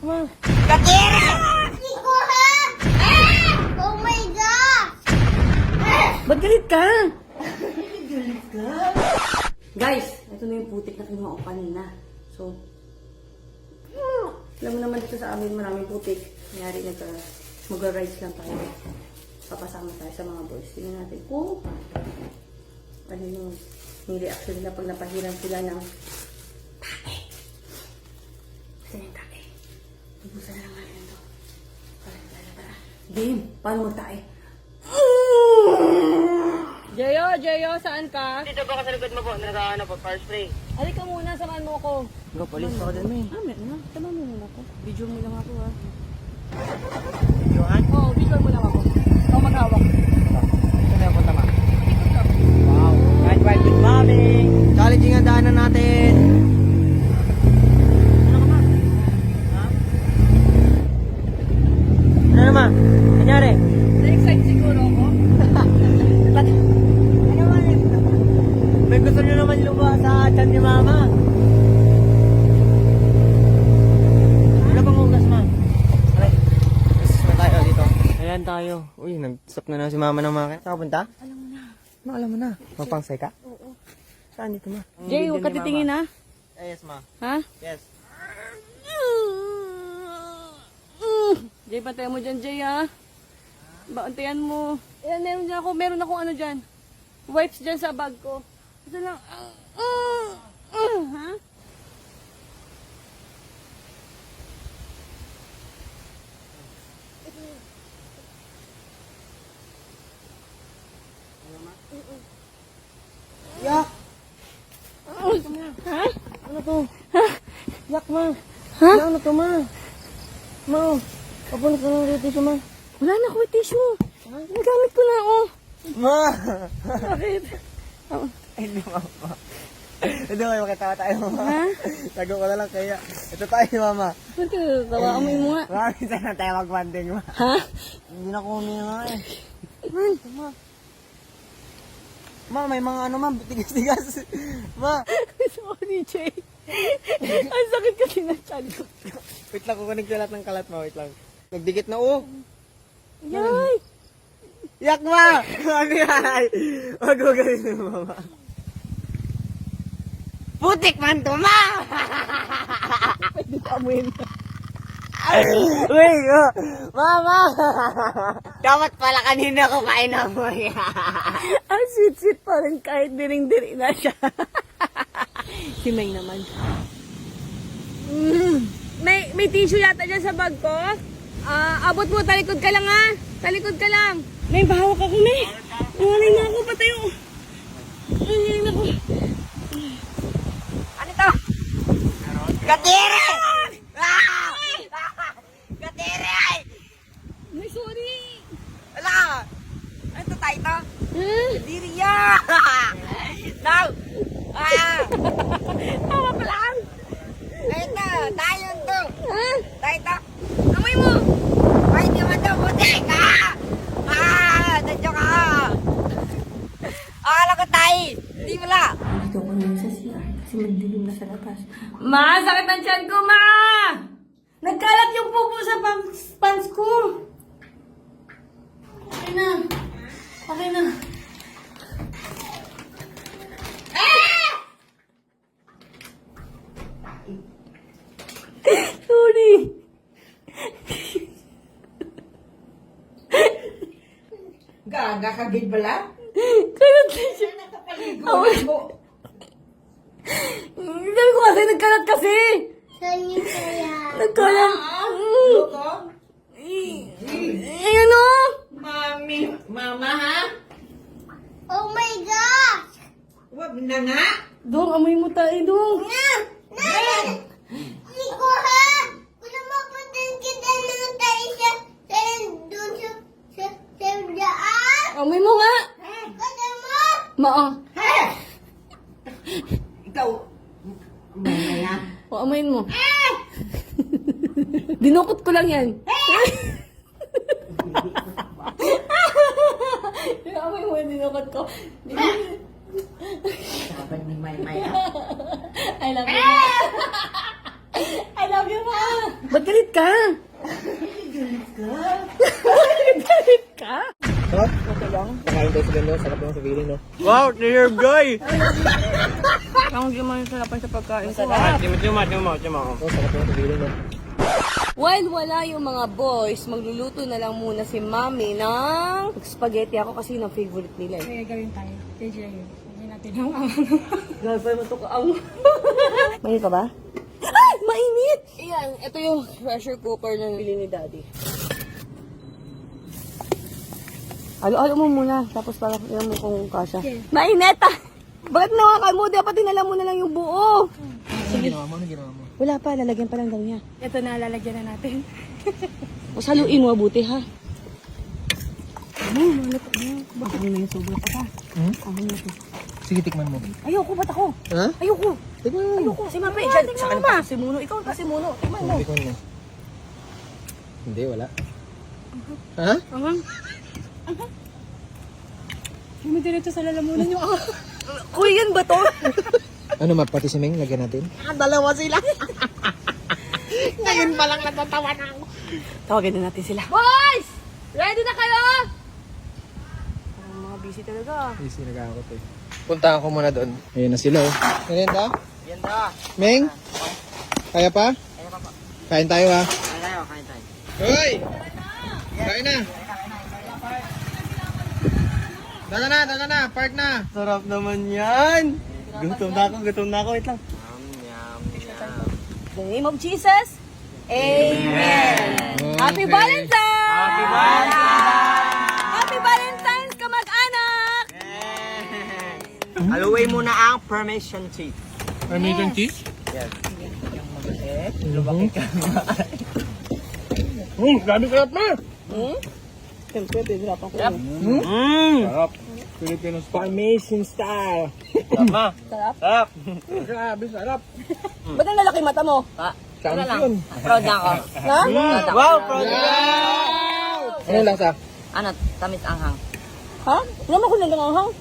ma. Kadiri! Nico, ha? Oh my God! Ba't galit ka? Galit ka? Guys, ito na yung putik na kinuha ko kanina. So, alam mo naman dito sa amin maraming putik. Nangyari mag-rides lang tayo. Papasama tayo sa mga boys. Tingnan natin kung ano yung reaction nila pag napahiram sila ng tae. Ito yung tae. Ibusan na lang natin ito. Tara. Game, paano magtae? Jeyo, saan ka? Dito ba ka sa likod mo po? Nakaano po, fire spray. Halika muna, samahan mo ako. Go, police ako dun eh. Meron na. Tama mo muna ako. Video mo lang ako, ha? Videoan? Oo, video mo lang ako. Ikaw maghawak. Ito na yung punta ma. Wow. Ride with mommy. Challenging ang daanan natin. Ano ka ma? Ha? Ano naman? Kanyari? Na-excite siguro ako. Ano man eh? May gusto nyo naman lupa sa tiyan ni mama. Wala bang hugas ma? Okay. Gusto na tayo dito. Ayan tayo. Uy, nag-stop na si mama ng mga. Saan ka punta? Alam mo na. No, alam mo na. Magpangsay ka? Oo. Saan dito ma? Jay, huwag ka titingin, ha? Yes ma. Ha? Yes. Jay, pantayan mo dyan, Jay, ha? Bantayan mo. Ayan, meron ako ano dyan. Wipes dyan sa bag ko. Ito lang. Ha? Yak! Ha? Ano to? Yak ma! Ha? Ano to ma? Ma! Papunod ka ng dito ma. Wala na ako tissue. Nagamit ko na, oh. Ma! Bakit? Ay, hindi ma. Hindi mo makitawa tayo mama. Ha? Tago ko na lang kaya. Ito tayo mama. Ba't ka tawa? Amoy mo nga. Maraming sana tayo mag-banding ma. Ha? Hindi na ko huminga eh. Ma. Ma, may mga ano ma, tigas-tigas. Ma! Sorry, Jay. Ang sakit kasi ng tiyan ko. Wait lang, kukunin ko lahat ng kalat ma. Wait lang. Nagdikit na oh. Yay! Yak ma! Ano yan? Huwag mo ganun mama. Putik man to ma! Pwede pa amoyin na. Uy! Oh. Mama! Dapat pala kanina ko kain na mo yan. Ang sweet-sweet pa rin kahit diring-diri na siya. Si May naman. May tissue yata dyan sa bag ko. Abot mo, talikod ka lang ha. Talikod ka lang. May bahawak ako, May. Uwalay na ako, patayo. Uwalay na ako. Ano to? Kadiri! Ah! Kadiri! May sorry. Wala! Ano to tayo to? Hmm? Kadiri ya! Now! Ah! Tawa ka lang. Ito! Tayo to! Ha? Tayo to! Amoy mo. Ay, di mo to! Putik! Ah! Ah! Nandiyo ka! Akala ko tayo! Hindi mo la! Dito ko na sa CR kasi magdilim na sa labas. Ma, sakit ang tiyan ko, Ma! Nagkalat yung pupo sa pants ko. Okay na. Okay na. Sorry. Gaga ka gid bala? Kalat na siya. Nakapaligo. Sabi ko kasi, nagkalat kasi. Saan yung kaya? Nagkalat. Loko? Ayan o. Mami, mama ha? Oh my God! Wag na nga. Dong, amoy mo tayo, Dong. Nico, ha? Kung mapuntan kita ng tayo doon sa daan. Amoy mo nga. Kada mo? Maa. Ikaw, mamaya. O, amoyin mo. Dinukot ko lang yan. Amoy mo, dinukot ko. Dapat ni May May. I love you. I love you, Ma. Ba't galit ka? Galit ka? Ha? Okay lang. Pakain tayo sa ganda. Sarap lang sa feeling, no? Wow, dear guy! Ang di man sarapan sa pagkain ko. Timo. Oh, sarap lang sa feeling, no? While wala yung mga boys, magluluto na lang muna si Mami ng spaghetti. Ako kasi yun ang favorite nila eh. Kaya gawin tayo. Kaya yun. Hindi natin ang Gagawin mo ito kaang. Mainit ka ba? Ay! Mainit! Ayan, ito yung pressure cooker na nabili ni Daddy. Halo-halo mo muna, tapos para yan mo kung kasha. Okay. Mainit ah! Bakit nawakan mo? Dapat dinala mo na lang yung buo. Ano ginawa mo? Wala pa, lalagyan pa lang daw niya. Ito na, lalagyan na natin. O saluin mo mabuti ha. Ano, malapit na. Baka na yung sobra pa ka. Ano na ito? Sige, tikman mo. Ayoko, ba't ako? Ha? Ayoko. Tikman mo. Ayoko. Si Mami, dyan. Sa akin pa. Si Muno. Ikaw pa si Muno. Tingnan mo. Tikman mo. Hindi, wala. Ha? Angang. Hindi dito sa lalamunan yung Kuya, yan ba to? Ano, pati si Meng, lagyan natin? Dalawa sila. Ngayon pa lang natatawa na ako. Tawagin na natin sila. Boys! Ready na kayo? Parang mga busy talaga. Easy, nag-aakot eh. Punta ako muna doon. Ayun na sila, oh. Merienda? Merienda. Meng? Kaya pa? Kaya pa po. Kain tayo, ha? Kain tayo. Hoy! Kain na! Daga na! Park na! Sarap naman yan! Gutom na ako. Wait lang. In the name of Jesus, Amen. Happy Valentine's! Happy Valentine's! Happy Valentine's, kamag-anak! Haluin muna ang permission cheese. Parmesan cheese? Yes. Grabe sarap na! Siyempre, bihirapan ko. Sarap. Filipino Parmesan style. Sarap. Sarap. Grabe sarap. Ba't ang lalaki mata mo? Champion. Proud na ako. Ha? Wow, proud Ano lasa? Ano, tamis anghang. Ha? Naman ko lang anghang.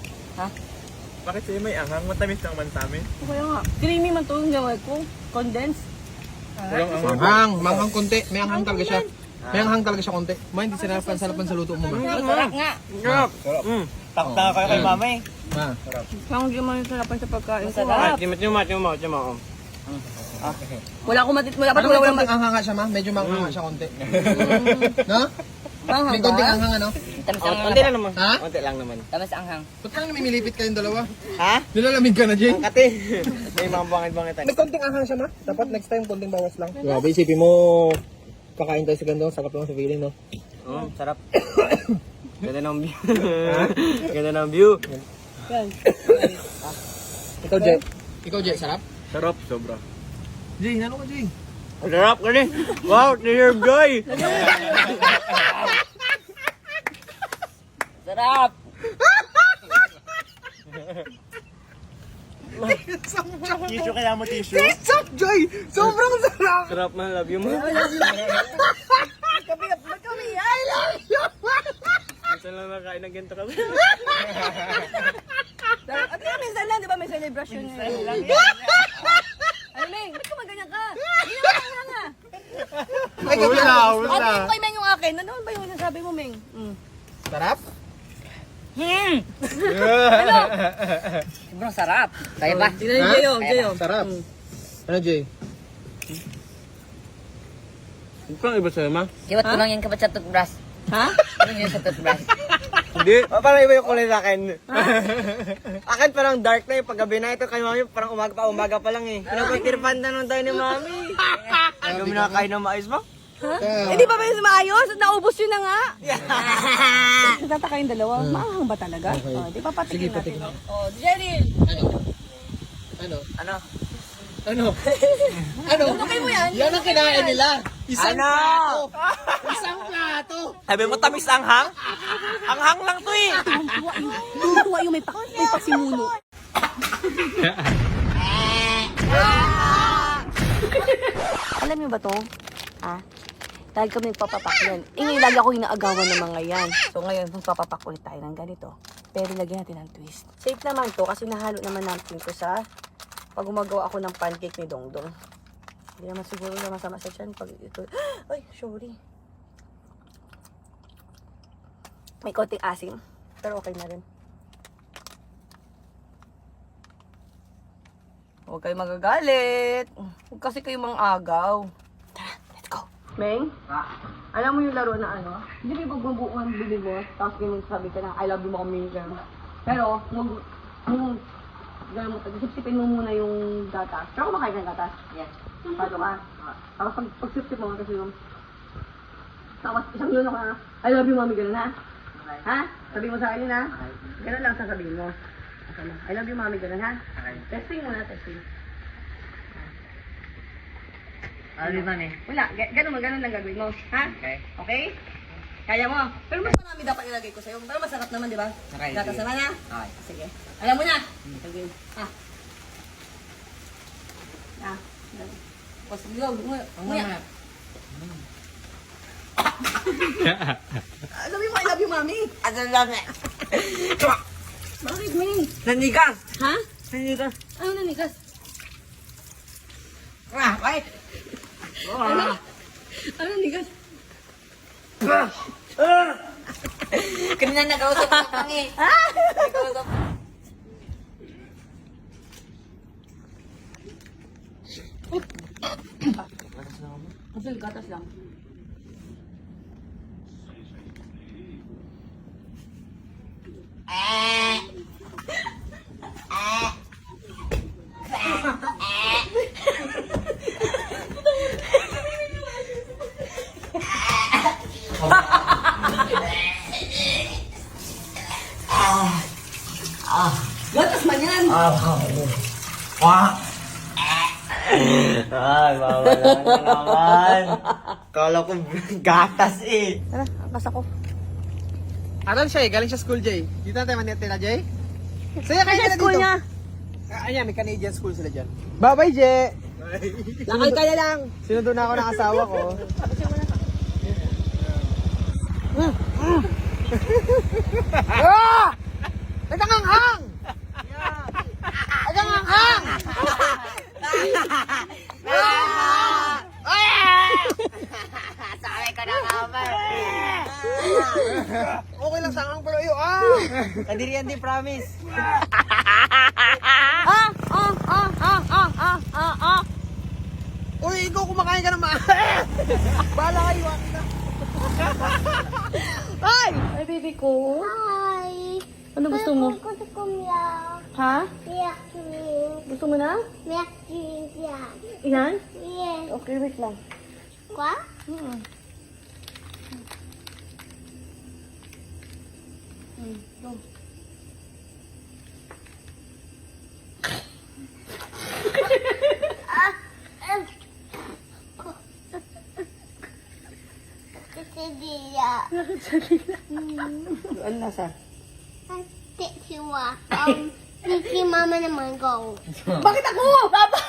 Bakit sa'yo may anghang? Matamis lang man sa amin. Kaya nga. Creamy man to yung gawin ko. Condensed. Manghang konti. May anghang talaga siya. May anghang talaga siya konti. Ma, hindi sarapan sa luto mo, ma. Sarap nga. Sarap. Takta kayo kay mama eh. Ma. Ang di man sarapan sa pagkain ko. Masarap. Timo. Wala akong matit. Dapat Ano wala may walang konting anghang nga siya, ma? Medyo manghang siya konti. No? manghang May konting ba? anghang, ano? Tamis anghang. Konti lang naman. Ha? Konti lang naman. Tamis anghang. Ba't ka namimilipit kayong dalawa? Ha? Nilalamig ka na, Jay? Kati. May mga bangit-bangitan. May konting anghang siya, ma? Dapat next time, konting bawas lang. Grabe, isipin mo, kakain tayo sa ganda, sarap lang sa feeling, no? Sarap. Ganda ng view. Ganda ng view. Ikaw, Jay, sarap? Sarap, sobra. Jay, ano ka, Jay? Sarap ka rin. Wow, dear guy. Sarap. Tissue kaya mo tissue? Sarap, Jay! Sobrang sarap! Sarap man, love you mo. Ba't kami? I love you! Minsan lang nakain ng ganito kami. At least minsan lang, di ba? May celebration ngayon. Ano, Meng? Ba't kumaganyan ka? Hindi naman nga. Ay, kapit na! Ano yung kay Meng yung akin? Ano ba yung nasabi mo, Meng? Sarap? Sobrang sarap. Kaya ba? Tignan yung Jayo, Jayo. Sarap. Ano, Jay? Ikaw iba sa'yo, ma? Kiwat ko lang yan kapat sa toothbrush. Ha? Ano yun sa toothbrush? Hindi. Parang iba yung kulay sa akin. Akin parang dark na yung paggabi na. Ito kay mami parang umaga pa lang eh. Pinapagtirpan na nung tayo ni mami. Ayaw mo nakakain ng mais mo? Hindi pa ba yung maayos? Naubos yun na nga. Nagtataka yung dalawa. Maanghang ba talaga? Di pa patikin natin. Oh, Jerry! Ano? Ano? Ano? Ano? Tutukin mo yan. Yan ang kinain nila. Isang Ano? plato. Isang plato. Sabi mo tamis ang hang? Ang hang lang to eh. Tuwa yung may pasimuno. Alam niyo ba to? Dahil kami nagpapapak yan. Ngayon lagi ako inaagawan ng mga yan. So ngayon, magpapapak ulit tayo ng ganito. Pero lagyan natin ng twist. Safe naman to kasi nahalo naman natin to sa pag gumagawa ako ng pancake ni Dongdong. Hindi naman siguro na masama sa tiyan pag ito. Ay, sorry. May konting asim. Pero okay na rin. Huwag kayo magagalit. Huwag kasi kayo mang-agaw. Tara, let's go. Meng? Alam mo yung laro na ano? Hindi mo pagbubuuan bibig mo, tapos ganyan sabi ka na, I love you mo kami. Pero, gano'n mo, sipsipin mo muna yung gatas. Pero kumakain ka ng gatas? Yes. Paano ka? Tapos pag sipsip mo, kasi yung... Tapos isang yun ako na, I love you mami, gano'n ha? Okay. Ha? Sabi mo sa akin yun ha? Okay. Gano'n lang sasabihin mo. I love you mami, gano'n ha? Okay. Testing muna, testing. Ano din man eh? Wala, ganun lang gagawin mo. Ha? Okay. Okay? Kaya mo. Pero mas marami dapat ilagay ko sa'yo. Pero masarap naman, di ba? Okay, Gatas sige. naman ha? Okay. Sige. Alam mo na. Sige. Ha? Ha? Tapos, nguya. Sabi mo, I love you, mami. Ano lang eh? Bakit, Ming? Nanigas! Ha? Nanigas! Ano nanigas? Ah, wait! Ano nanigas? Kanina nag-ausap ko pang eh. Ha? Nag-ausap. Kasi gatas lang. Gatas man yan! Ay, mawala na naman. Kala ko gatas eh. Tara, angkas ako. Aral siya eh, galing siya school, Jay. Dito na tayo manitira, Jay. Saya kayo na School dito. niya. Ayan, may Canadian school sila dyan. Bye-bye, Jay. Lakay ka na lang. Sinundo na ako ng asawa ko. Ah! Naganganghang! Naganganghang! Sabi ko na naman. Okay lang sangang pero iyo, Kadirian di promise. Uy, ikaw kumakain ka naman. Bahala kayo, na. Ay! Ay, baby ko. Hi. Ano gusto mo? Gusto ko milk. Ha? Milk milk. Gusto mo na? Milk drink yan. Ilan? Yes. Okay, wait lang. Kwa? Go. Quesadilla. Ano nasa? Pick you up. Si mama naman go. Bakit ako? Papa!